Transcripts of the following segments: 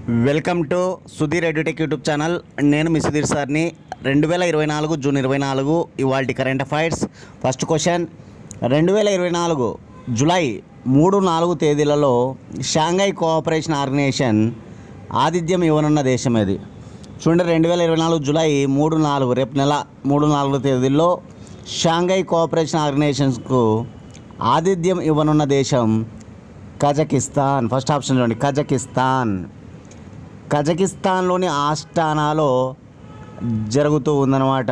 Welcome to Sudheer edutech YouTube channel. నేను మీ సుధీర్ సార్ని. 2024 June 24 ఇవాల్టి current affairs. First question, 2024 July 3-4 తేదీలలో షాంఘై కోఆపరేషన్ ఆర్గనైజేషన్ ఆతిథ్యం ఇవ్వనున్న దేశం ఏది? చూడండి, 2024 జూలై 3-4 రేపు నెల 3-4 తేదీల్లో షాంఘై కోఆపరేషన్ ఆర్గనైజేషన్కు ఆతిథ్యం ఇవ్వనున్న దేశం కజకిస్తాన్. ఫస్ట్ ఆప్షన్ చూడండి, కజకిస్తాన్. కజకిస్తాన్లోని ఆస్టానాలో జరుగుతూ ఉందన్నమాట.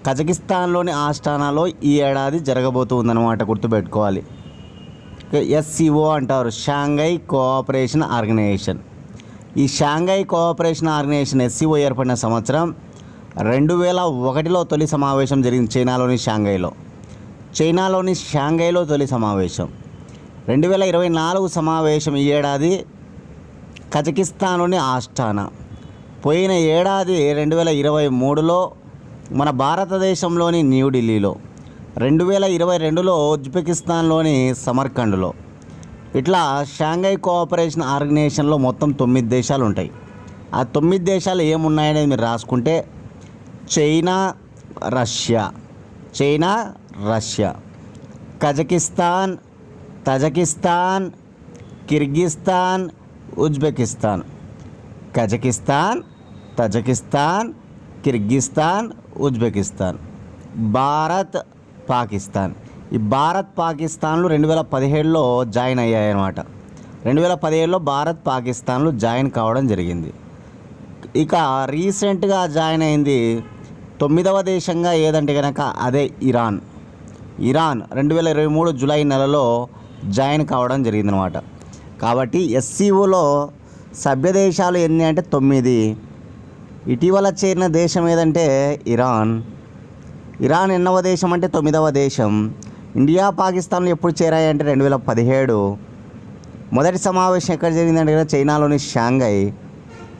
కజకిస్తాన్లోని ఆస్టానాలో ఈ ఏడాది జరగబోతూ ఉందన్నమాట, గుర్తుపెట్టుకోవాలి. ఎస్సిఓ అంటారు, షాంఘై కోఆపరేషన్ ఆర్గనైజేషన్. ఈ షాంఘై కోఆపరేషన్ ఆర్గనైజేషన్ ఎస్సిఓ ఏర్పడిన సంవత్సరం 2001లో తొలి సమావేశం జరిగింది చైనాలోని షాంఘైలో తొలి సమావేశం. 2024 సమావేశం ఈ ఏడాది కజకిస్తాన్లోని ఆస్టానా. పోయిన ఏడాది 2023లో మన భారతదేశంలోని న్యూఢిల్లీలో, 2022లో ఉజ్బెకిస్తాన్లోని సమర్కండ్లో. ఇట్లా షాంఘై కోఆపరేషన్ ఆర్గనైజేషన్లో మొత్తం 9 దేశాలు ఉంటాయి. ఆ 9 దేశాలు ఏమున్నాయనేది మీరు రాసుకుంటే China, Russia, Kazakhstan, Tajikistan, Kyrgyzstan, Uzbekistan. Kazakhstan, Tajikistan, Kyrgyzstan, Uzbekistan. Bharat, Pakistan. ఈ భారత్, పాకిస్తాన్లు 2017లో జాయిన్ అయ్యాయన్నమాట. 2017లో భారత్, పాకిస్తాన్లు జాయిన్ కావడం జరిగింది. ఇక రీసెంట్గా జాయిన్ అయింది 9వ దేశంగా ఏదంటే కనుక అదే ఇరాన్. 2023 జూలై నెలలో జాయిన్ కావడం జరిగిందనమాట. కాబట్టి ఎస్సీఓలో సభ్య దేశాలు ఎన్ని అంటే 9. ఇటీవల చేరిన దేశం ఏదంటే ఇరాన్ ఎన్నవ దేశం అంటే 9వ దేశం. ఇండియా, పాకిస్తాన్లు ఎప్పుడు చేరాయంటే 2017. మొదటి సమావేశం ఎక్కడ జరిగిందంటే కదా చైనాలోని షాంఘై.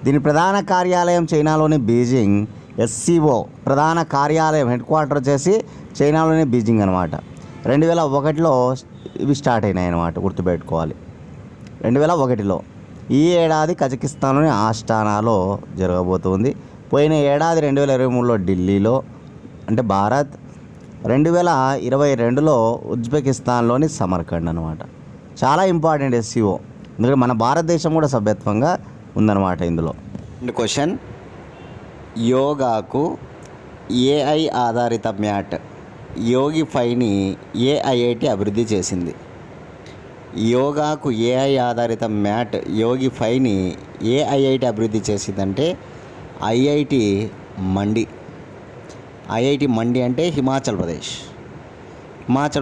దీని ప్రధాన కార్యాలయం చైనాలోని బీజింగ్. ఎస్సీఓ ప్రధాన కార్యాలయం హెడ్ క్వార్టర్ వచ్చేసి చైనాలోని బీజింగ్ అనమాట. 2001లో ఇవి స్టార్ట్ అయినాయి అన్నమాట, గుర్తుపెట్టుకోవాలి. 2001లో. ఈ ఏడాది కజకిస్తాన్లోని ఆస్టానాలో జరగబోతుంది. పోయిన ఏడాది 2023లో ఢిల్లీలో అంటే భారత్, 2022లో ఉజ్బెకిస్తాన్లోని సమర్కండ్ అనమాట. చాలా ఇంపార్టెంట్ ఎస్సీఓ, ఎందుకంటే మన భారతదేశం కూడా సభ్యత్వంగా ఉందన్నమాట ఇందులో. క్వశ్చన్, యోగాకు ఏఐ ఆధారిత మ్యాట్ యోగిఫైని ఏ ఐఐటి అభివృద్ధి చేసింది? యోగాకు ఏఐ ఆధారిత మ్యాట్ యోగిఫైని ఏ ఐఐటి అభివృద్ధి చేసిందంటే ఐఐటి మండి. ఐఐటి మండి అంటే హిమాచల్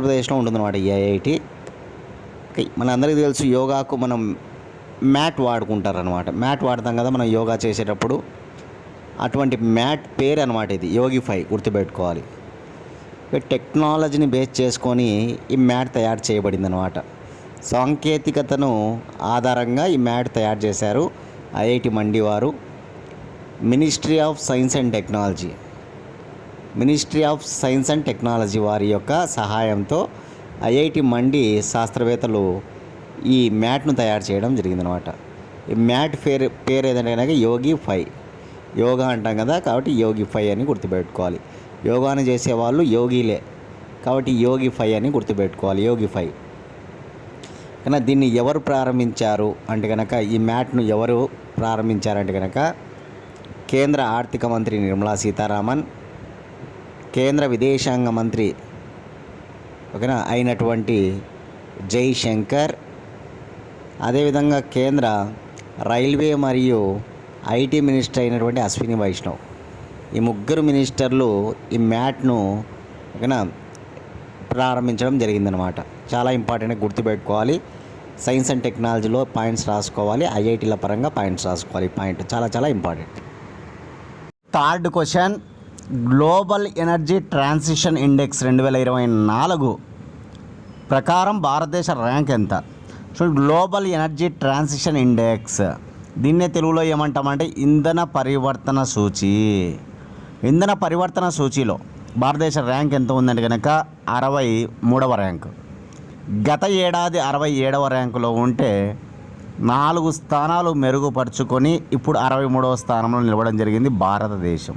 ప్రదేశ్లో ఉంటుందన్నమాట ఈ ఐఐటి. మనందరికీ తెలుసు యోగాకు మనం మ్యాట్ వాడుకుంటారనమాట. మ్యాట్ వాడతాం కదా మనం యోగా చేసేటప్పుడు. అటువంటి మ్యాట్ పేరు అనమాట ఇది, యోగిఫై, గుర్తుపెట్టుకోవాలి. టెక్నాలజీని బేస్ చేసుకొని ఈ మ్యాట్ తయారు చేయబడింది అనమాట. సాంకేతికతను ఆధారంగా ఈ మ్యాట్ తయారు చేశారు ఐఐటి మండి వారు. Ministry of science and technology వారి యొక్క సహాయంతో ఐఐటి మండి శాస్త్రవేత్తలు ఈ మ్యాట్ను తయారు చేయడం జరిగిందనమాట. ఈ మ్యాట్ పేరు ఏదంటే కనుక యోగిఫై. యోగా అంటాం కదా, కాబట్టి యోగిఫై అని గుర్తుపెట్టుకోవాలి. యోగాను చేసేవాళ్ళు యోగిలే, కాబట్టి యోగిఫై అని గుర్తుపెట్టుకోవాలి, యోగిఫై. కానీ దీన్ని ఎవరు ప్రారంభించారు అంటే కనుక, ఈ మ్యాట్ను ఎవరు ప్రారంభించారంటే కనుక కేంద్ర ఆర్థిక మంత్రి నిర్మలా సీతారామన్, కేంద్ర విదేశాంగ మంత్రి అయినటువంటి జైశంకర్, అదేవిధంగా కేంద్ర రైల్వే మరియు ఐటీ మినిస్టర్ అయినటువంటి అశ్విని వైష్ణవ్. ఈ ముగ్గురు మినిస్టర్లు ఈ మ్యాట్ను ప్రారంభించడం జరిగిందనమాట. చాలా ఇంపార్టెంట్గా గుర్తుపెట్టుకోవాలి. సైన్స్ అండ్ టెక్నాలజీలో పాయింట్స్ రాసుకోవాలి, ఐఐటీల పరంగా పాయింట్స్ రాసుకోవాలి. పాయింట్ చాలా చాలా important. Third question, global energy transition index 2024 ప్రకారం భారతదేశ ర్యాంక్ ఎంత? So global energy transition index, దీన్నే తెలుగులో ఏమంటామంటే ఇంధన పరివర్తన సూచీలో భారతదేశ ర్యాంక్ ఎంత ఉందంటే కనుక 63వ ర్యాంకు. గత ఏడాది 67వ ర్యాంకులో ఉంటే 4 స్థానాలు మెరుగుపరుచుకొని ఇప్పుడు 63వ స్థానంలో నిలవడం జరిగింది భారతదేశం.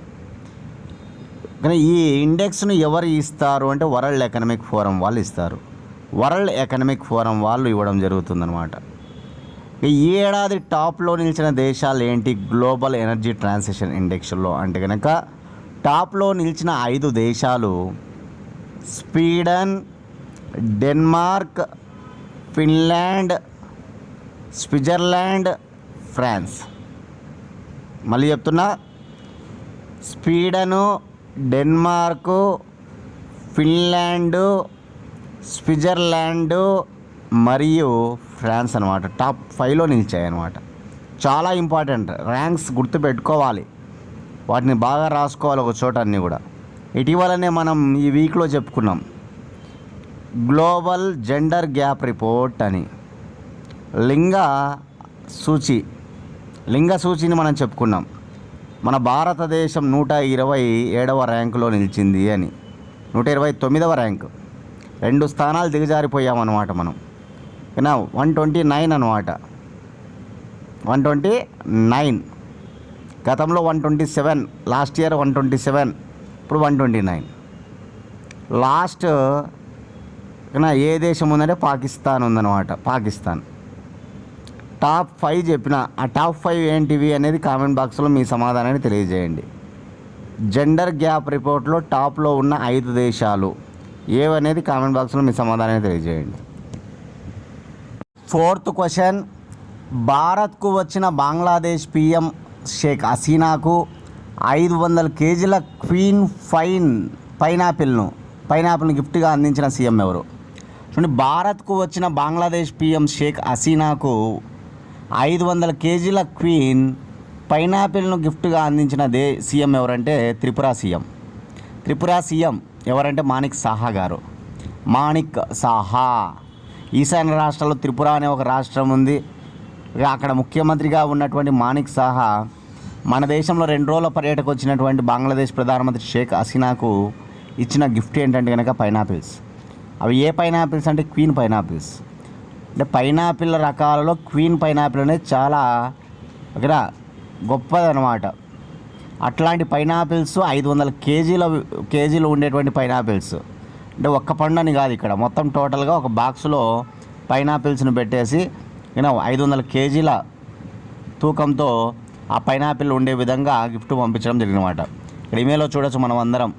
కానీ ఈ ఇండెక్స్ను ఎవరు ఇస్తారు అంటే వరల్డ్ ఎకనామిక్ ఫోరం వాళ్ళు ఇస్తారు. వరల్డ్ ఎకనామిక్ ఫోరం వాళ్ళు ఇవ్వడం జరుగుతుందన్నమాట. ఈ ఏడాది టాప్లో నిలిచిన దేశాలు ఏంటి గ్లోబల్ ఎనర్జీ ట్రాన్సిషన్ ఇండెక్స్లో అంటే కనుక టాప్లో నిలిచిన 5 దేశాలు Sweden, Denmark, Finland, Switzerland, France. మళ్ళీ చెప్తున్నా, స్వీడను, డెన్మార్కు, ఫిన్లాండు, స్విట్జర్లాండు మరియు ఫ్రాన్స్ అనమాట టాప్ 5లో నిలిచాయి అనమాట. చాలా ఇంపార్టెంట్ ర్యాంక్స్ గుర్తుపెట్టుకోవాలి, వాటిని బాగా రాసుకోవాలి ఒక చోట అన్నీ కూడా. ఇటీవలనే మనం ఈ వీక్లో చెప్పుకున్నాం గ్లోబల్ జెండర్ గ్యాప్ రిపోర్ట్ అని. లింగ సూచిని మనం చెప్పుకున్నాం. మన భారతదేశం 127వ ర్యాంకులో నిలిచింది అని. 129వ ర్యాంకు, 2 స్థానాలు దిగజారిపోయామన్నమాట మనం. ఓకేనా, 129 అనమాట. 129, గతంలో 127, లాస్ట్ ఇయర్ 127, ఇప్పుడు 129. లాస్ట్ ఏ దేశం ఉందంటే పాకిస్తాన్ ఉందన్నమాట. పాకిస్తాన్ టాప్ 5 చెప్పిన. ఆ టాప్ 5 ఏంటివి అనేది కామెంట్ బాక్స్లో మీ సమాధానాన్ని తెలియజేయండి. జెండర్ గ్యాప్ రిపోర్ట్లో టాప్లో ఉన్న 5 దేశాలు ఏవనేది కామెంట్ బాక్స్లో మీ సమాధానాన్ని తెలియజేయండి. 4th క్వశ్చన్, భారత్కు వచ్చిన బంగ్లాదేశ్ పీఎం షేక్ హసీనాకు 500 కేజీల క్వీన్ పైనాపిల్ను గిఫ్ట్గా అందించిన సీఎం ఎవరు? చూడండి, భారత్కు వచ్చిన బంగ్లాదేశ్ పీఎం షేక్ హసీనాకు 500 కేజీల క్వీన్ పైనాపిల్ను గిఫ్ట్గా అందించిన సీఎం ఎవరంటే త్రిపుర సీఎం ఎవరంటే మాణిక్ సాహా గారు. మాణిక్ సాహా. ఈశాన్య రాష్ట్రాల్లో త్రిపుర అనే ఒక రాష్ట్రం ఉంది. అక్కడ ముఖ్యమంత్రిగా ఉన్నటువంటి మాణిక్ సాహా మన దేశంలో 2 రోజుల పర్యటనకు వచ్చినటువంటి బంగ్లాదేశ్ ప్రధానమంత్రి షేక్ హసీనాకు ఇచ్చిన గిఫ్ట్ ఏంటంటే కనుక పైనాపిల్స్. అవి ఏ పైనాపిల్స్ అంటే క్వీన్ పైనాపిల్స్. అంటే పైనాపిల్ రకాలలో క్వీన్ పైనాపిల్ అనేది చాలా గొప్పదనమాట. అట్లాంటి పైనాపిల్స్ 500 కేజీలు ఉండేటువంటి పైనాపిల్స్. అంటే ఒక్క పండు అని కాదు, ఇక్కడ మొత్తం టోటల్గా ఒక బాక్స్లో పైనాపిల్స్ను పెట్టేసి 500 కేజీల తూకంతో ఆ పైనాపిల్ ఉండే విధంగా గిఫ్ట్ పంపించడం జరిగినమాట. ఇక్కడ ఇమేలో చూడొచ్చు మనం అందరం.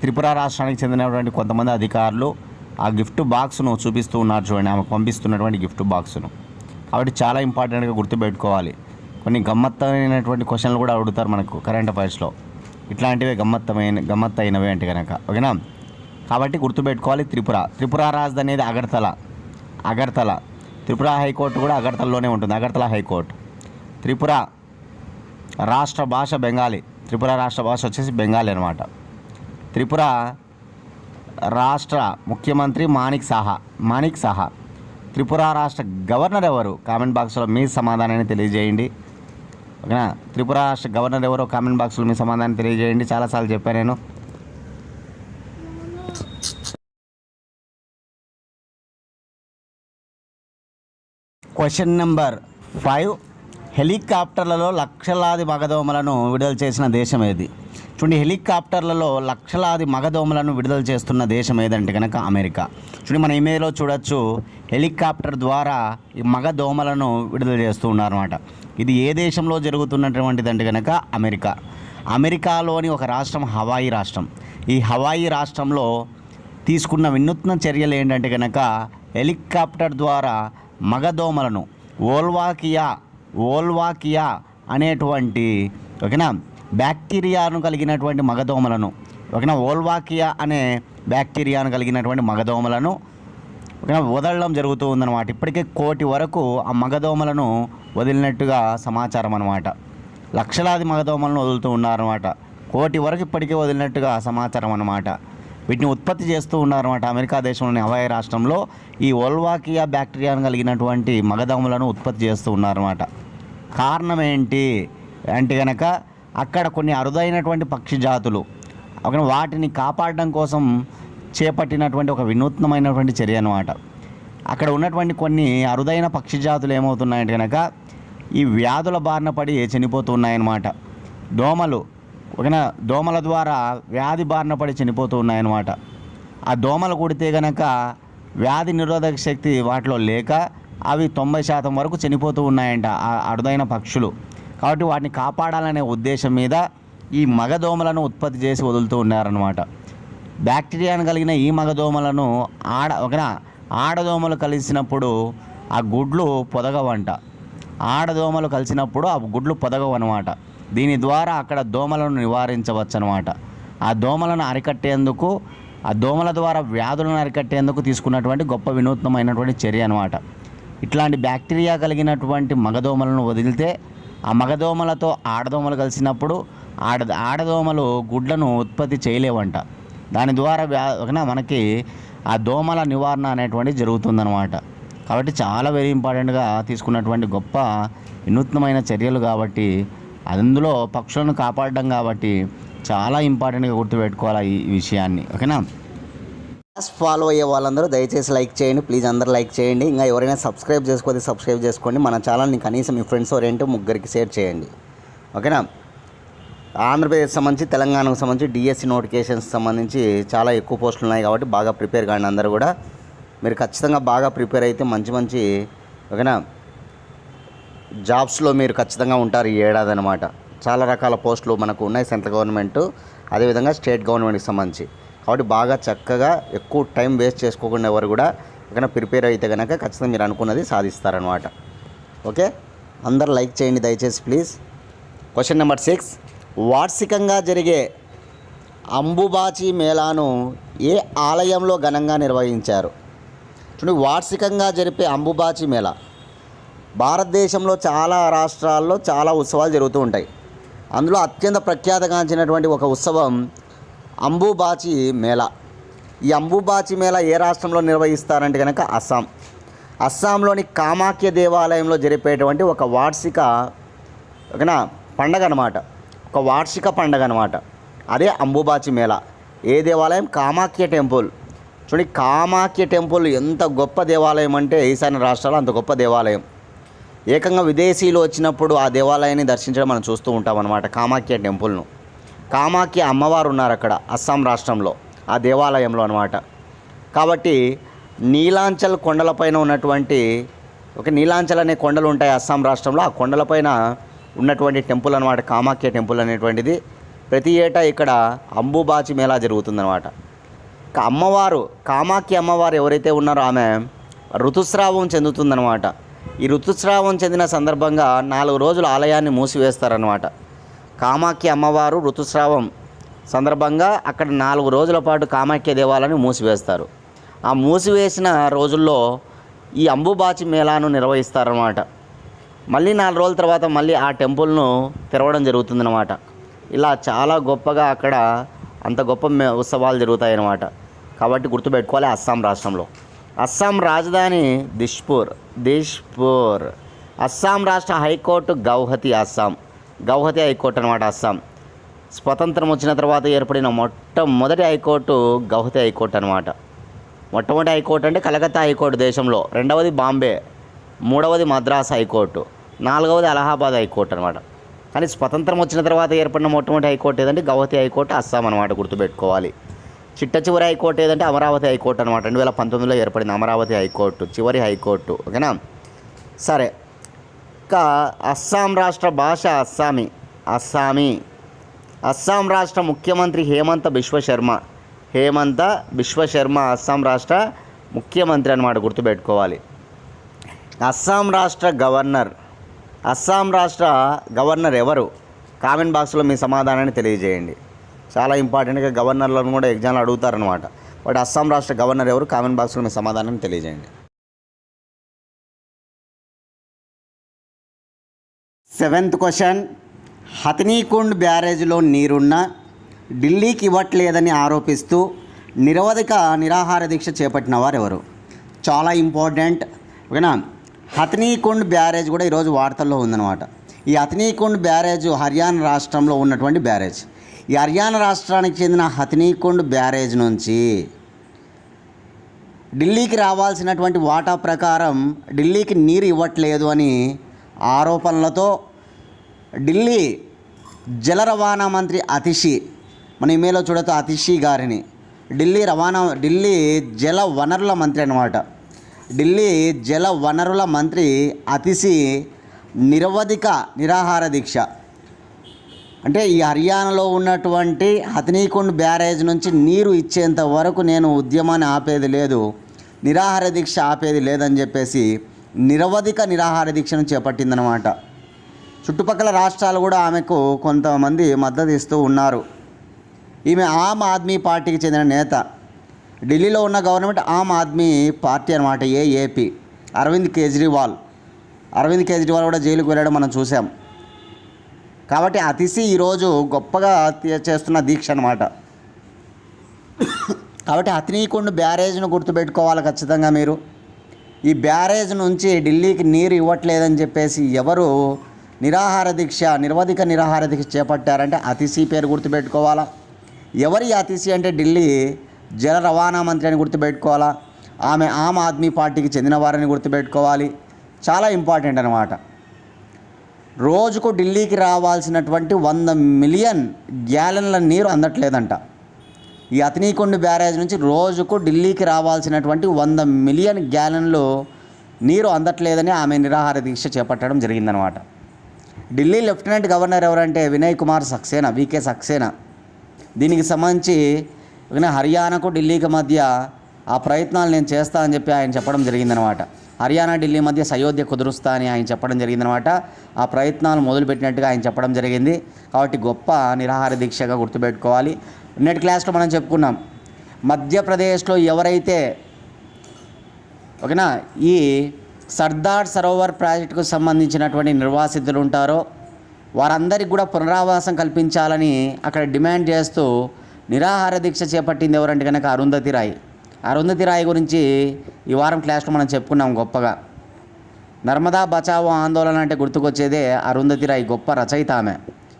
త్రిపుర రాష్ట్రానికి చెందినటువంటి కొంతమంది అధికారులు ఆ గిఫ్ట్ బాక్స్ను చూపిస్తూ ఉన్నారు చూడండి, ఆమెకు పంపిస్తున్నటువంటి గిఫ్ట్ బాక్స్ను. కాబట్టి చాలా ఇంపార్టెంట్గా గుర్తుపెట్టుకోవాలి. కొన్ని గమ్మత్తైనటువంటి క్వశ్చన్లు కూడా అడుగుతారు మనకు కరెంట్ అఫైర్స్లో. ఇట్లాంటివే గమ్మత్తైనవి అంటే కనుక. ఓకేనా, కాబట్టి గుర్తుపెట్టుకోవాలి. త్రిపుర రాజధాని అనేది అగర్తల. త్రిపుర హైకోర్టు కూడా అగర్తలలోనే ఉంటుంది, అగర్తల హైకోర్టు. త్రిపుర రాష్ట్ర భాష బెంగాలీ. త్రిపుర రాష్ట్ర భాష వచ్చేసి బెంగాలీ అనమాట. త్రిపుర రాష్ట్ర ముఖ్యమంత్రి మాణిక్ సాహా. త్రిపుర రాష్ట్ర గవర్నర్ ఎవరు? కామెంట్ బాక్స్లో మీ సమాధానాన్ని తెలియజేయండి. ఓకేనా, త్రిపుర రాష్ట్ర గవర్నర్ ఎవరో కామెంట్ బాక్స్లో మీ సమాధానం తెలియజేయండి. చాలాసార్లు చెప్పాను నేను. క్వశ్చన్ నెంబర్ 5, హెలికాప్టర్లలో లక్షలాది మగదోమలను విడుదల చేసిన దేశం ఏది? చూడండి, హెలికాప్టర్లలో లక్షలాది మగదోమలను విడుదల చేస్తున్న దేశం ఏదంటే కనుక అమెరికా. చూడండి, మన ఇమేజ్లో చూడొచ్చు, హెలికాప్టర్ ద్వారా ఈ మగదోమలను విడుదల చేస్తూ ఉన్నారన్నమాట. ఇది ఏ దేశంలో జరుగుతున్నటువంటిది అంటే కనుక అమెరికాలోని ఒక రాష్ట్రం హవాయి రాష్ట్రం. ఈ హవాయి రాష్ట్రంలో తీసుకున్న వినూత్న చర్యలు ఏంటంటే కనుక హెలికాప్టర్ ద్వారా మగదోమలను వోల్వాకియా అనేటువంటి ఓకేనా బ్యాక్టీరియాను కలిగినటువంటి మగదోమలను వోల్వాకియా అనే బ్యాక్టీరియాను కలిగినటువంటి మగదోమలను వదలడం జరుగుతూ ఉందన్నమాట. ఇప్పటికే 1 కోటి వరకు ఆ మగదోమలను వదిలినట్టుగా సమాచారం అన్నమాట. లక్షలాది మగదోమలను వదులుతూ ఉన్నారన్నమాట. 1 కోటి వరకు ఇప్పటికే వదిలినట్టుగా సమాచారం అన్నమాట. వీటిని ఉత్పత్తి చేస్తూ ఉన్నారన్నమాట. అమెరికా దేశంలోని హవాయి రాష్ట్రంలో ఈ వోల్వాకియా బ్యాక్టీరియాను కలిగినటువంటి మగదోమలను ఉత్పత్తి చేస్తూ ఉన్నారన్నమాట. కారణం ఏంటి అంటే కనుక అక్కడ కొన్ని అరుదైనటువంటి పక్షి జాతులు వాటిని కాపాడడం కోసం చేపట్టినటువంటి ఒక వినూత్నమైనటువంటి చర్య అన్నమాట. అక్కడ ఉన్నటువంటి కొన్ని అరుదైన పక్షి జాతులు ఏమవుతున్నాయంటే కనుక ఈ వ్యాధుల బారిన పడి చనిపోతున్నాయన్నమాట. దోమలు ఓకేనా, దోమల ద్వారా వ్యాధి బారిన పడి చనిపోతూ ఉన్నాయన్నమాట. ఆ దోమలు కుడితే కనుక వ్యాధి నిరోధక శక్తి వాటిలో లేక అవి 90% వరకు చనిపోతూ ఉన్నాయంట ఆ అరుదైన పక్షులు. కాబట్టి వాటిని కాపాడాలనే ఉద్దేశం మీద ఈ మగదోమలను ఉత్పత్తి చేసి వదులుతూ ఉన్నారన్నమాట. బ్యాక్టీరియాను కలిగిన ఈ మగదోమలను ఆడదోమలు కలిసినప్పుడు ఆ గుడ్లు పొదగవంట. ఆడదోమలు కలిసినప్పుడు ఆ గుడ్లు పొదగవన్నమాట. దీని ద్వారా అక్కడ దోమలను నివారించవచ్చు అనమాట. ఆ దోమలను అరికట్టేందుకు, ఆ దోమల ద్వారా వ్యాధులను అరికట్టేందుకు తీసుకున్నటువంటి గొప్ప వినూత్నమైనటువంటి చర్య అనమాట. ఇట్లాంటి బ్యాక్టీరియా కలిగినటువంటి మగదోమలను వదిలితే ఆ మగదోమలతో ఆడదోమలు కలిసినప్పుడు ఆడదోమలు గుడ్లను ఉత్పత్తి చేయలేవంట. దాని ద్వారా మనకి ఆ దోమల నివారణ అనేటువంటి జరుగుతుందన్నమాట. కాబట్టి చాలా వెరీ ఇంపార్టెంట్గా తీసుకున్నటువంటి గొప్ప వినూత్నమైన చర్యలు కాబట్టి, అందులో పక్షులను కాపాడడం కాబట్టి చాలా ఇంపార్టెంట్గా గుర్తుపెట్టుకోవాలి ఈ విషయాన్ని. ఓకేనా, ఫాలో అయ్యే వాళ్ళందరూ దయచేసి లైక్ చేయండి ప్లీజ్, అందరూ లైక్ చేయండి. ఇంకా ఎవరైనా సబ్స్క్రైబ్ చేసుకోవాలి సబ్స్క్రైబ్ చేసుకోండి. మన ఛానల్ని కనీసం మీ ఫ్రెండ్స్ ఎవరైనా ముగ్గురికి షేర్ చేయండి. ఓకేనా. ఆంధ్రప్రదేశ్ సంబంధించి తెలంగాణకు సంబంధించి డిఎస్సి నోటిఫికేషన్స్ సంబంధించి చాలా ఎక్కువ పోస్టులు ఉన్నాయి కాబట్టి బాగా ప్రిపేర్ కాండి. అందరూ కూడా మీరు ఖచ్చితంగా బాగా ప్రిపేర్ అయితే మంచి ఓకేనా జాబ్స్లో మీరు ఖచ్చితంగా ఉంటారు ఈ ఏడాది అనమాట. చాలా రకాల పోస్టులు మనకు ఉన్నాయి, సెంట్రల్ గవర్నమెంట్ అదేవిధంగా స్టేట్ గవర్నమెంట్కి సంబంధించి. కాబట్టి బాగా చక్కగా ఎక్కువ టైం వేస్ట్ చేసుకోకుండా ఎవరు కూడా ఓకేనా ప్రిపేర్ అయితే కనుక ఖచ్చితంగా మీరు అనుకున్నది సాధిస్తారనమాట. ఓకే, అందరు లైక్ చేయండి దయచేసి ప్లీజ్. క్వశ్చన్ నెంబర్ 6, వార్షికంగా జరిగే అంబుబాచి మేళాను ఏ ఆలయంలో ఘనంగా నిర్వహించారు? చూడండి, వార్షికంగా జరిపే అంబుబాచి మేళా భారతదేశంలో చాలా రాష్ట్రాల్లో చాలా ఉత్సవాలు జరుగుతూ ఉంటాయి. అందులో అత్యంత ప్రఖ్యాతగాంచినటువంటి ఒక ఉత్సవం అంబుబాచి మేళా. ఈ అంబుబాచి మేళా ఏ రాష్ట్రంలో నిర్వహిస్తారంటే కనుక అస్సాంలోని కామాఖ్య దేవాలయంలో జరిపేటువంటి ఒక వార్షిక ఓకేనా పండగ అనమాట, ఒక వార్షిక పండగ అనమాట. అదే అంబుబాచి మేళా. ఏ దేవాలయం? కామాఖ్య టెంపుల్. చూడండి, కామాఖ్య టెంపుల్ ఎంత గొప్ప దేవాలయం అంటే ఈశాన్య రాష్ట్రాల్లో అంత గొప్ప దేవాలయం. ఏకంగా విదేశీయులు వచ్చినప్పుడు ఆ దేవాలయాన్ని దర్శించడం మనం చూస్తూ ఉంటాం అన్నమాట. కామాఖ్య టెంపుల్ను, కామాఖ్య అమ్మవారు ఉన్నారు అక్కడ అస్సాం రాష్ట్రంలో ఆ దేవాలయంలో అనమాట. కాబట్టి నీలాంచల్ కొండలపైన ఉన్నటువంటి నీలాంచల్ అనే కొండలు ఉంటాయి అస్సాం రాష్ట్రంలో. ఆ కొండలపైన ఉన్నటువంటి టెంపుల్ అనమాట కామాఖ్య టెంపుల్ అనేటువంటిది. ప్రతి ఏటా ఇక్కడ అంబుబాచి మేళా జరుగుతుందన్నమాట. అమ్మవారు కామాఖ్య అమ్మవారు ఎవరైతే ఉన్నారో ఆమె ఋతుస్రావం చెందుతుందన్నమాట. ఈ ఋతుస్రావం చెందిన సందర్భంగా 4 రోజులు ఆలయాన్ని మూసివేస్తారనమాట. కామాఖ్య అమ్మవారు ఋతుస్రావం సందర్భంగా అక్కడ 4 రోజుల పాటు కామాఖ్య దేవాలయాన్ని మూసివేస్తారు. ఆ మూసివేసిన రోజుల్లో ఈ అంబుబాచి మేళాను నిర్వహిస్తారన్నమాట. మళ్ళీ 4 రోజుల తర్వాత మళ్ళీ ఆ టెంపుల్ను తెరవడం జరుగుతుందన్నమాట. ఇలా చాలా గొప్పగా అక్కడ అంత గొప్ప ఉత్సవాలు జరుగుతాయన్నమాట. కాబట్టి గుర్తుపెట్టుకోవాలి అస్సాం రాష్ట్రంలో. అస్సాం రాజధాని దిష్పూర్. అస్సాం రాష్ట్ర హైకోర్టు గౌహతి హైకోర్టు అనమాట. అస్సాం స్వతంత్రం వచ్చిన తర్వాత ఏర్పడిన మొట్టమొదటి హైకోర్టు గౌహతి హైకోర్టు అనమాట. మొట్టమొదటి హైకోర్టు అంటే కలకత్తా హైకోర్టు దేశంలో, రెండవది బాంబే, మూడవది మద్రాస్ హైకోర్టు, 4వది అలహాబాద్ హైకోర్టు అనమాట. కానీ స్వతంత్రం వచ్చిన తర్వాత ఏర్పడిన మొట్టమొదటి హైకోర్టు ఏదంటే గౌహతి హైకోర్టు అస్సాం అనమాట, గుర్తుపెట్టుకోవాలి. చిట్ట హైకోర్టు ఏదంటే అమరావతి హైకోర్టు అనమాట. 2019లో ఏర్పడింది అమరావతి హైకోర్టు, చివరి హైకోర్టు. ఓకేనా, సరే. ఇంకా అస్సాం రాష్ట్ర భాష అస్సామీ. అస్సాం రాష్ట్ర ముఖ్యమంత్రి హేమంత బిశ్వ శర్మ అస్సాం రాష్ట్ర ముఖ్యమంత్రి అనమాట, గుర్తుపెట్టుకోవాలి. అస్సాం రాష్ట్ర గవర్నర్ ఎవరు? కామెంట్ బాక్స్లో మీ సమాధానాన్ని తెలియజేయండి. చాలా ఇంపార్టెంట్గా గవర్నర్లను కూడా ఎగ్జామ్లో అడుగుతారనమాట. బట్ అస్సాం రాష్ట్ర గవర్నర్ ఎవరు? కామెంట్ బాక్స్లో మీ సమాధానాన్ని తెలియజేయండి. 7th క్వశ్చన్, హథనీకుండ్ బ్యారేజ్లో నీరున్న ఢిల్లీకి ఇవ్వట్లేదని ఆరోపిస్తూ నిరాహార దీక్ష చేపట్టిన వారు ఎవరు? చాలా ఇంపార్టెంట్. ఓకేనా, హథనీకుండ్ బ్యారేజ్ కూడా ఈరోజు వార్తల్లో ఉందన్నమాట. ఈ హథనీకుండ్ బ్యారేజ్ హర్యానా రాష్ట్రంలో ఉన్నటువంటి బ్యారేజ్. ఈ హర్యానా రాష్ట్రానికి చెందిన హథనీకుండ్ బ్యారేజ్ నుంచి ఢిల్లీకి రావాల్సినటువంటి వాటా ప్రకారం ఢిల్లీకి నీరు ఇవ్వట్లేదు అని ఆరోపణలతో ఢిల్లీ జల రవాణా మంత్రి అతిషి, మన ఇమేలో చూడొచ్చు అతిషి గారిని, ఢిల్లీ జల వనరుల మంత్రి అన్నమాట. ఢిల్లీ జల వనరుల మంత్రి అతిషి నిరవధిక నిరాహార దీక్ష, అంటే ఈ హర్యానాలో ఉన్నటువంటి హథనీకుండ్ బ్యారేజ్ నుంచి నీరు ఇచ్చేంత వరకు నేను ఉద్యమాన్ని ఆపేది లేదు, నిరాహార దీక్ష ఆపేది లేదని చెప్పేసి నిరవధిక నిరాహార దీక్షను చేపట్టిందనమాట. చుట్టుపక్కల రాష్ట్రాలు కూడా ఆమెకు కొంతమంది మద్దతు ఇస్తూ ఉన్నారు. ఈమె ఆమ్ ఆద్మీ పార్టీకి చెందిన నేత. ఢిల్లీలో ఉన్న గవర్నమెంట్ ఆమ్ ఆద్మీ పార్టీ అనమాట, ఏఏపీ. అరవింద్ కేజ్రీవాల్ కూడా జైలుకు వెళ్ళడం మనం చూసాం. కాబట్టి అతిశి ఈరోజు గొప్పగా చేస్తున్న దీక్ష అనమాట. కాబట్టి హథనీకుండ్ బ్యారేజ్ను గుర్తుపెట్టుకోవాలి ఖచ్చితంగా మీరు. ఈ బ్యారేజ్ నుంచి ఢిల్లీకి నీరు ఇవ్వట్లేదని చెప్పేసి ఎవరు నిరవధిక నిరాహార దీక్ష చేపట్టారంటే అతిశి పేరు గుర్తుపెట్టుకోవాలా. ఎవరి అతిశి అంటే ఢిల్లీ జల రవాణా మంత్రి అని గుర్తుపెట్టుకోవాలా. ఆమె ఆమ్ ఆద్మీ పార్టీకి చెందిన వారని గుర్తుపెట్టుకోవాలి. చాలా ఇంపార్టెంట్ అనమాట. రోజుకు ఢిల్లీకి రావాల్సినటువంటి 100 మిలియన్ గ్యాలన్ల నీరు అందట్లేదంట. ఈ హథనీకుండ్ బ్యారేజ్ నుంచి రోజుకు ఢిల్లీకి రావాల్సినటువంటి 100 మిలియన్ గ్యాలన్లు నీరు అందట్లేదని ఆమె నిరాహార దీక్ష చేపట్టడం జరిగిందనమాట. ఢిల్లీ లెఫ్టినెంట్ గవర్నర్ ఎవరంటే వినయ్ కుమార్ సక్సేనా, వికే సక్సేనా. దీనికి సంబంధించి హర్యానాకు ఢిల్లీకి మధ్య ఆ ప్రయత్నాలు నేను చేస్తా అని చెప్పి ఆయన చెప్పడం జరిగిందనమాట. హర్యానా ఢిల్లీ మధ్య సయోధ్య కుదురుస్తా అని ఆయన చెప్పడం జరిగిందనమాట. ఆ ప్రయత్నాలు మొదలుపెట్టినట్టుగా ఆయన చెప్పడం జరిగింది. కాబట్టి గొప్ప నిరాహార దీక్షగా గుర్తుపెట్టుకోవాలి. నెట్ క్లాస్లో మనం చెప్పుకున్నాం, మధ్యప్రదేశ్లో ఎవరైతే ఓకేనా ఈ సర్దార్ సరోవర్ ప్రాజెక్టుకు సంబంధించినటువంటి నిర్వాసితులు ఉంటారో వారందరికీ కూడా పునరావాసం కల్పించాలని అక్కడ డిమాండ్ చేస్తూ నిరాహార దీక్ష చేపట్టింది ఎవరంటే కనుక అరుంధతి రాయ్ గురించి ఈ వారం క్లాస్లో మనం చెప్పుకున్నాం గొప్పగా. నర్మదా బచావో ఆందోళన అంటే గుర్తుకొచ్చేదే అరుంధతి రాయ్, గొప్ప రచయిత ఆమె,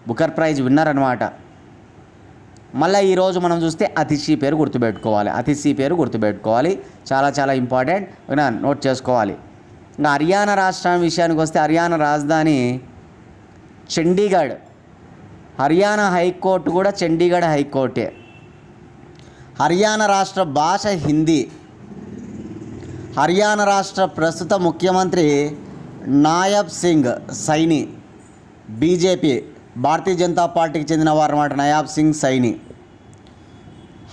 బుకర్ ప్రైజ్ విన్నర్ అనమాట. మళ్ళీ ఈరోజు మనం చూస్తే అతిశి పేరు గుర్తుపెట్టుకోవాలి. చాలా ఇంపార్టెంట్, నోట్ చేసుకోవాలి. ఇంకా హర్యానా రాష్ట్రం విషయానికి వస్తే హర్యానా రాజధాని చండీగఢ్. హర్యానా హైకోర్టు కూడా చండీగఢ్ హైకోర్టే. హర్యానా రాష్ట్ర భాష హిందీ. హర్యానా రాష్ట్ర ప్రస్తుత ముఖ్యమంత్రి నాయబ్ సింగ్ సైని, బీజేపీ భారతీయ జనతా పార్టీకి చెందిన వారు అన్నమాట, నాయబ్ సింగ్ సైని.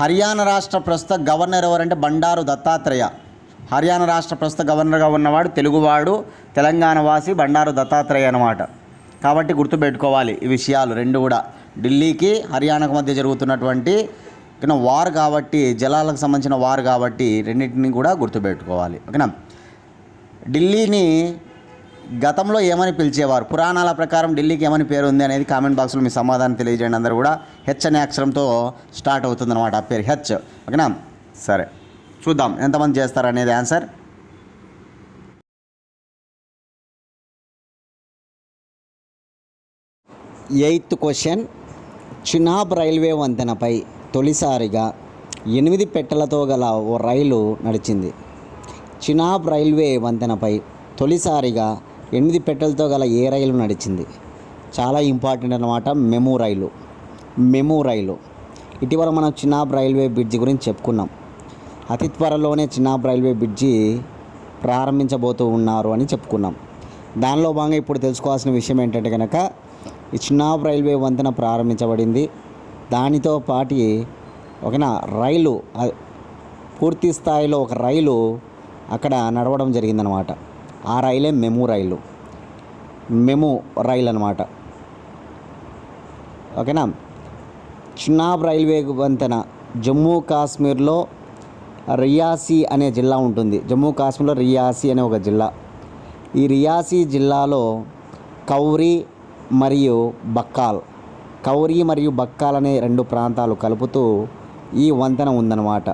హర్యానా రాష్ట్ర ప్రస్తుత గవర్నర్ ఎవరంటే బండారు దత్తాత్రేయ. హర్యానా రాష్ట్ర ప్రస్తుత గవర్నర్గా ఉన్నవాడు తెలుగువాడు, తెలంగాణ వాసి బండారు దత్తాత్రేయ అన్నమాట. కాబట్టి గుర్తుపెట్టుకోవాలి ఈ విషయాలు రెండు కూడా. ఢిల్లీకి హర్యానాకు మధ్య జరుగుతున్నటువంటి వార్ కాబట్టి, జలాలకు సంబంధించిన వార్ కాబట్టి రెండింటిని కూడా గుర్తుపెట్టుకోవాలి. ఓకేనా. ఢిల్లీని గతంలో ఏమని పిలిచేవారు, పురాణాల ప్రకారం ఢిల్లీకి ఏమని పేరు ఉంది అనేది కామెంట్ బాక్స్లో మీ సమాధానం తెలియజేయండి. అందరూ కూడా హెచ్ అనే అక్షరంతో స్టార్ట్ అవుతుంది అనమాట ఆ పేరు, హెచ్. ఓకేనా. సరే చూద్దాం ఎంతమంది చేస్తారు అనేది answer. 8th question. Chenab railway వంతెనపై తొలిసారిగా 8 పెట్టెలతో గల ఓ రైలు నడిచింది. చినాబ్ రైల్వే వంతెనపై తొలిసారిగా 8 పెట్టెలతో గల ఏ రైలు నడిచింది? చాలా ఇంపార్టెంట్ అన్నమాట. మెము రైలు. ఇటీవల మనం చినాబ్ రైల్వే బ్రిడ్జి గురించి చెప్పుకున్నాం. అతి త్వరలోనే చినాబ్ రైల్వే బ్రిడ్జి ప్రారంభించబోతూ ఉన్నారు అని చెప్పుకున్నాం. దానిలో భాగంగా ఇప్పుడు తెలుసుకోవాల్సిన విషయం ఏంటంటే కనుక ఈ చినాబ్ రైల్వే వంతెన ప్రారంభించబడింది. దానితో పాటు ఒకనా రైలు, పూర్తి స్థాయిలో ఒక రైలు అక్కడ నడవడం జరిగిందనమాట. ఆ రైలే మెము రైలు అనమాట. ఓకేనా. చినాబ్ రైల్వే వంతెన జమ్మూ కాశ్మీర్లో రియాసీ అనే జిల్లా ఉంటుంది. జమ్మూ కాశ్మీర్లో రియాసీ అనే ఒక జిల్లా. ఈ రియాసీ జిల్లాలో కౌరీ మరియు బక్కాల్ అనే 2 ప్రాంతాలు కలుపుతూ ఈ వంతెన ఉందన్నమాట.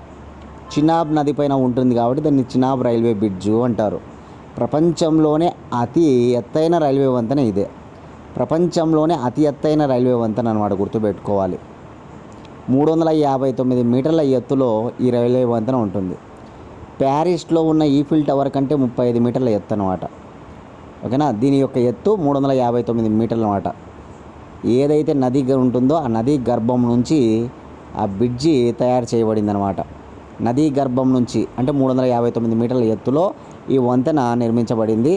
చినాబ్ నది పైన ఉంటుంది కాబట్టి దాన్ని చినాబ్ రైల్వే బ్రిడ్జు అంటారు. ప్రపంచంలోనే అతి ఎత్తైన రైల్వే వంతెన ఇదే. ప్రపంచంలోనే అతి ఎత్తైన రైల్వే వంతెన అన్నమాట, గుర్తుపెట్టుకోవాలి. 359 మీటర్ల ఎత్తులో ఈ రైల్వే వంతెన ఉంటుంది. ప్యారిస్లో ఉన్న ఈఫిల్ టవర్ కంటే 35 మీటర్ల ఎత్తు అనమాట. ఓకేనా. దీని యొక్క ఎత్తు 359 మీటర్లు అనమాట. ఏదైతే నది ఉంటుందో ఆ నదీ గర్భం నుంచి ఆ బ్రిడ్జి తయారు చేయబడింది అనమాట. నదీ గర్భం నుంచి అంటే 359 మీటర్ల ఎత్తులో ఈ వంతెన నిర్మించబడింది.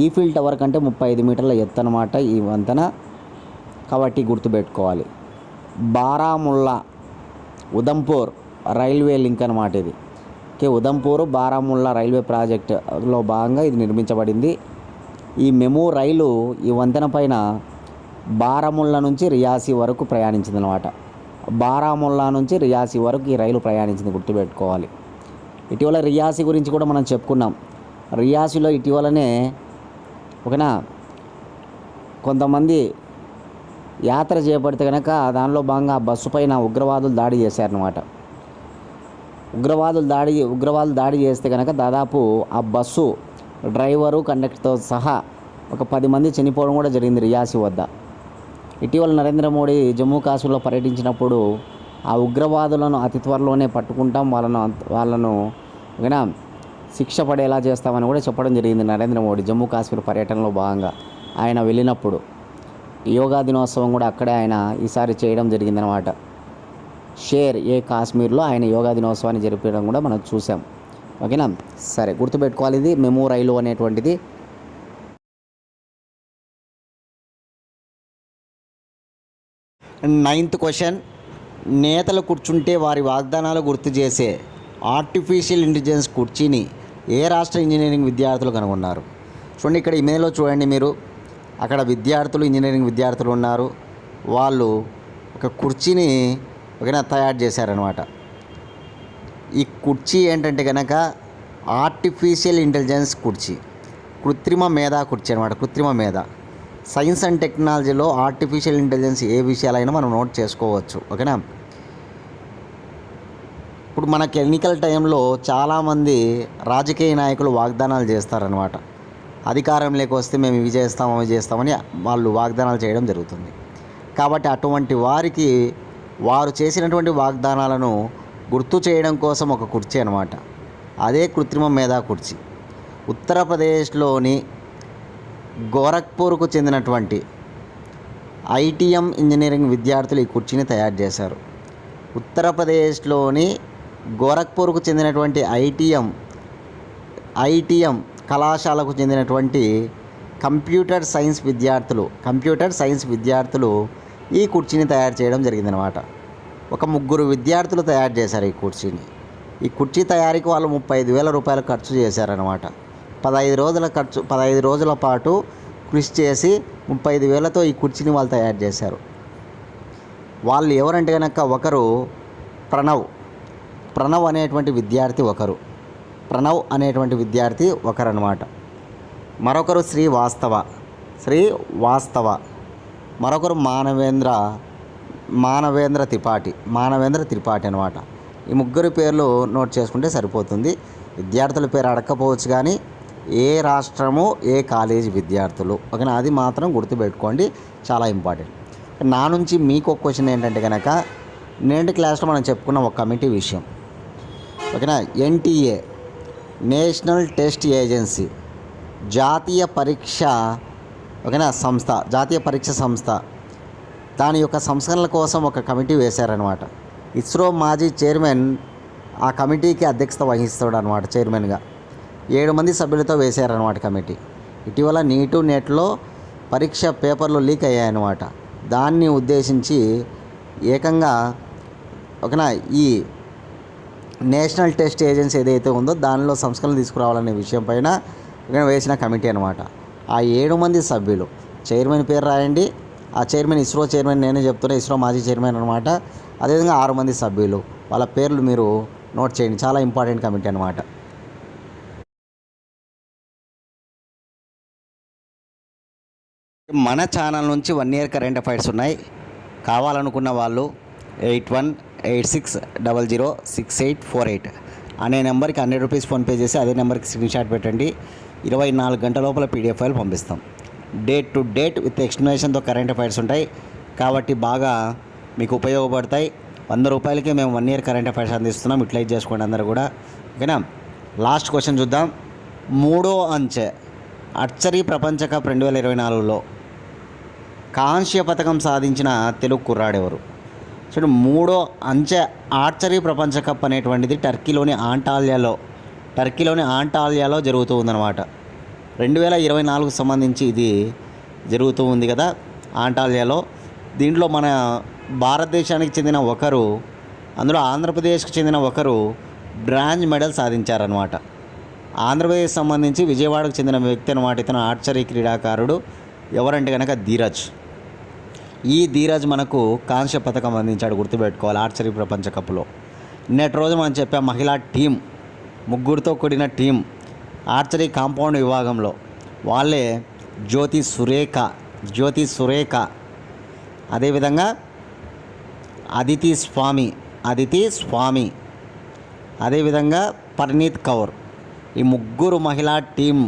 ఈఫిల్ టవర్ కంటే 35 మీటర్ల ఎత్తు అనమాట ఈ వంతెన. కాబట్టి గుర్తుపెట్టుకోవాలి. బారాముల్లా ఉదంపూర్ రైల్వే లింక్ అనమాట ఇది. ఓకే. ఉదంపూర్ బారాముల్లా రైల్వే ప్రాజెక్టులో భాగంగా ఇది నిర్మించబడింది. ఈ మెమూ రైలు ఈ వంతెన పైన బారాముల్లా నుంచి రియాసీ వరకు ప్రయాణించింది అనమాట. బారాముల్లా నుంచి రియాసీ వరకు ఈ రైలు ప్రయాణించింది, గుర్తుపెట్టుకోవాలి. ఇటీవల రియాసీ గురించి కూడా మనం చెప్పుకున్నాం. రియాసీలో ఇటీవలనే ఓకేనా కొంతమంది యాత్ర చేపడితే కనుక దానిలో భాగంగా బస్సు పైన ఉగ్రవాదులు దాడి చేశారనమాట. ఉగ్రవాదులు దాడి చేస్తే కనుక దాదాపు ఆ బస్సు డ్రైవరు కండక్టర్తో సహా ఒక 10 మంది చనిపోవడం కూడా జరిగింది రియాసీ వద్ద. ఇటీవల నరేంద్ర మోడీ జమ్మూ కాశ్మీర్లో పర్యటించినప్పుడు ఆ ఉగ్రవాదులను అతి త్వరలోనే పట్టుకుంటాం, వాళ్ళను ఓకేనా శిక్ష పడేలా చేస్తామని కూడా చెప్పడం జరిగింది నరేంద్ర మోడీ జమ్మూ కాశ్మీర్ పర్యటనలో భాగంగా ఆయన వెళ్ళినప్పుడు. యోగా దినోత్సవం కూడా అక్కడే ఆయన ఈసారి చేయడం జరిగిందనమాట. షేర్ ఏ కాశ్మీర్లో ఆయన యోగా దినోత్సవాన్ని జరిపడం కూడా మనం చూసాం. ఓకేనా. సరే, గుర్తుపెట్టుకోవాలి. ఇది మెమూ రైలు అనేటువంటిది. నైన్త్ క్వశ్చన్, నేతలు కూర్చుంటే వారి వాగ్దానాలు గుర్తు చేసే ఆర్టిఫిషియల్ ఇంటెలిజెన్స్ కుర్చీని ఏ రాష్ట్ర ఇంజనీరింగ్ విద్యార్థులు కనుగొన్నారు? చూడండి, ఇక్కడ ఇమేజ్లో చూడండి మీరు. అక్కడ ఇంజనీరింగ్ విద్యార్థులు ఉన్నారు. వాళ్ళు ఒక కుర్చీని ఓకేనా తయారు చేశారనమాట. ఈ కుర్చీ ఏంటంటే కనుక ఆర్టిఫిషియల్ ఇంటెలిజెన్స్ కుర్చీ, కృత్రిమ మేధా కుర్చీ అనమాట. కృత్రిమ మేధ. సైన్స్ అండ్ టెక్నాలజీలో ఆర్టిఫిషియల్ ఇంటెలిజెన్స్ ఏ విషయాలైనా మనం నోట్ చేసుకోవచ్చు. ఓకేనా. ఇప్పుడు మనకి ఎన్నికల టైంలో చాలామంది రాజకీయ నాయకులు వాగ్దానాలు చేస్తారనమాట. అధికారంలోకి వస్తే మేము ఇవి చేస్తాం అవి చేస్తామని వాళ్ళు వాగ్దానాలు చేయడం జరుగుతుంది. కాబట్టి అటువంటి వారికి వారు చేసినటువంటి వాగ్దానాలను గుర్తు చేయడం కోసం ఒక కుర్చీ అనమాట. అదే కృత్రిమ మేధా కుర్చీ. ఉత్తరప్రదేశ్లోని గోరఖ్పూర్కు చెందినటువంటి ఐటీఎం ఇంజనీరింగ్ విద్యార్థులు ఈ కుర్చీని తయారు చేశారు. ఉత్తరప్రదేశ్లోని గోరఖ్పూర్కు చెందినటువంటి ఐటీఎం కళాశాలకు చెందినటువంటి కంప్యూటర్ సైన్స్ విద్యార్థులు ఈ కుర్చీని తయారు చేయడం జరిగిందనమాట. ఒక 3 విద్యార్థులు తయారు చేశారు ఈ కుర్చీని. ఈ కుర్చీ తయారీకి వాళ్ళు 35,000 రూపాయలు ఖర్చు చేశారనమాట. 15 రోజుల పాటు కృషి చేసి 35,000తో ఈ కుర్చీని వాళ్ళు తయారు చేశారు. వాళ్ళు ఎవరంటే కనుక ఒకరు ప్రణవ్ అనేటువంటి విద్యార్థి ఒకరనమాట. మరొకరు శ్రీవాస్తవ, మరొకరు మానవేంద్ర త్రిపాఠి అనమాట. ఈ 3 పేర్లు నోట్ చేసుకుంటే సరిపోతుంది. విద్యార్థుల పేరు అడగకపోవచ్చు కానీ ఏ రాష్ట్రము ఏ కాలేజీ విద్యార్థులు ఓకేనా, అది మాత్రం గుర్తుపెట్టుకోండి, చాలా ఇంపార్టెంట్. నా నుంచి మీకు ఒక క్వశ్చన్ ఏంటంటే కనుక, నేటి క్లాస్లో మనం చెప్పుకున్న ఒక కమిటీ విషయం ఓకేనా. ఎన్టీఏ నేషనల్ టెస్ట్ ఏజెన్సీ జాతీయ పరీక్ష సంస్థ దాని యొక్క సంస్కరణల కోసం ఒక కమిటీ వేశారనమాట. ఇస్రో మాజీ చైర్మన్ ఆ కమిటీకి అధ్యక్షత వహిస్తాడు అనమాట. చైర్మన్గా 7 మంది సభ్యులతో వేశారనమాట కమిటీ. ఇటీవల నెట్లో పరీక్ష పేపర్లు లీక్ అయ్యాయన్నమాట. దాన్ని ఉద్దేశించి ఏకంగా ఓకేనా ఈ నేషనల్ టెస్ట్ ఏజెన్సీ ఏదైతే ఉందో దానిలో సంస్కరణలు తీసుకురావాలనే విషయం పైన వేసిన కమిటీ అనమాట. ఆ 7 మంది సభ్యులు, చైర్మన్ పేరు రాయండి. ఆ చైర్మన్ ఇస్రో చైర్మన్ నేనే చెప్తున్నా, ఇస్రో మాజీ చైర్మన్ అనమాట. అదేవిధంగా 6 మంది సభ్యులు, వాళ్ళ పేర్లు మీరు నోట్ చేయండి, చాలా ఇంపార్టెంట్ కమిటీ అనమాట. మన ఛానల్ నుంచి 1 ఇయర్ కరెంట్ అఫైర్స్ ఉన్నాయి. కావాలనుకున్న వాళ్ళు 8186006848 అనే నెంబర్కి 100 రూపీస్ ఫోన్పే చేసి అదే నెంబర్కి స్క్రీన్ షాట్ పెట్టండి. 24 గంటల లోపల పీడిఎఫ్ ఫైల్ పంపిస్తాం. డేట్ టు డేట్ విత్ ఎక్స్ప్లెనేషన్తో కరెంట్ అఫైర్స్ ఉంటాయి కాబట్టి బాగా మీకు ఉపయోగపడతాయి. 100 రూపాయలకి మేము 1 ఇయర్ కరెంట్ అఫైర్స్ అందిస్తున్నాం. యూటిలైజ్ చేసుకోండి అందరూ కూడా, ఓకేనా. లాస్ట్ క్వశ్చన్ చూద్దాం. మూడో అంచె ఆర్చరీ ప్రపంచ కప్ 2024లో కాంస్య పథకం సాధించిన తెలుగు కుర్రాడెవరు? చూడండి, మూడో అంచె ఆర్చరీ ప్రపంచ కప్ అనేటువంటిది టర్కీలోని ఆంటాలియాలో జరుగుతూ ఉందన్నమాట. 2024కు సంబంధించి ఇది జరుగుతూ ఉంది కదా ఆంటాలియాలో. దీంట్లో మన భారతదేశానికి చెందిన ఒకరు, అందులో ఆంధ్రప్రదేశ్కి చెందిన ఒకరు బ్రాంజ్ మెడల్ సాధించారనమాట. ఆంధ్రప్రదేశ్ సంబంధించి విజయవాడకు చెందిన వ్యక్తి అనమాట. ఇతను ఆర్చరీ క్రీడాకారుడు. ఎవరంటే కనుక ధీరజ్. ఈ ధీరజ్ మనకు కాంస్య పథకం అందించాడు, గుర్తుపెట్టుకోవాలి ఆర్చరీ ప్రపంచ కప్లో. నిన్నటి రోజు మనం చెప్పాం మహిళా టీం, ముగ్గురితో కూడిన టీం ఆర్చరీ కాంపౌండ్ విభాగంలో వాళ్ళే జ్యోతి సురేఖ, అదేవిధంగా అదితి స్వామి, అదేవిధంగా పర్నీత్ కౌర్. ఈ ముగ్గురు మహిళా టీం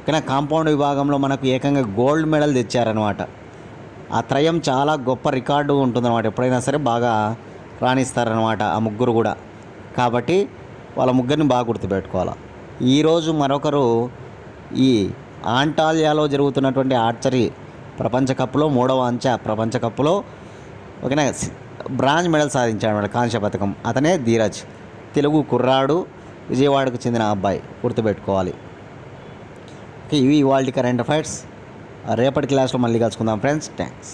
కానీ కాంపౌండ్ విభాగంలో మనకు ఏకంగా గోల్డ్ మెడల్ తెచ్చారనమాట. ఆ త్రయం చాలా గొప్ప రికార్డు ఉంటుందన్నమాట. ఎప్పుడైనా సరే బాగా రాణిస్తారనమాట ఆ ముగ్గురు కూడా. కాబట్టి వాళ్ళ ముగ్గురిని బాగా గుర్తుపెట్టుకోవాలి. ఈరోజు మరొకరు ఈ ఆంటాలియాలో జరుగుతున్నటువంటి ఆర్చరీ ప్రపంచ కప్లో, మూడవ అంచె ప్రపంచ కప్లో ఓకేనా బ్రాంజ్ మెడల్ సాధించాడు అన్నమాట, కాంస్య పథకం. అతనే ధీరజ్, తెలుగు కుర్రాడు, విజయవాడకు చెందిన అబ్బాయి, గుర్తుపెట్టుకోవాలి. ఓకే, ఇవి ఇవాళ కరెంట్ అఫైర్స్. రేపటి క్లాస్లో మళ్ళీ కలుసుకుందాం ఫ్రెండ్స్. థ్యాంక్స్.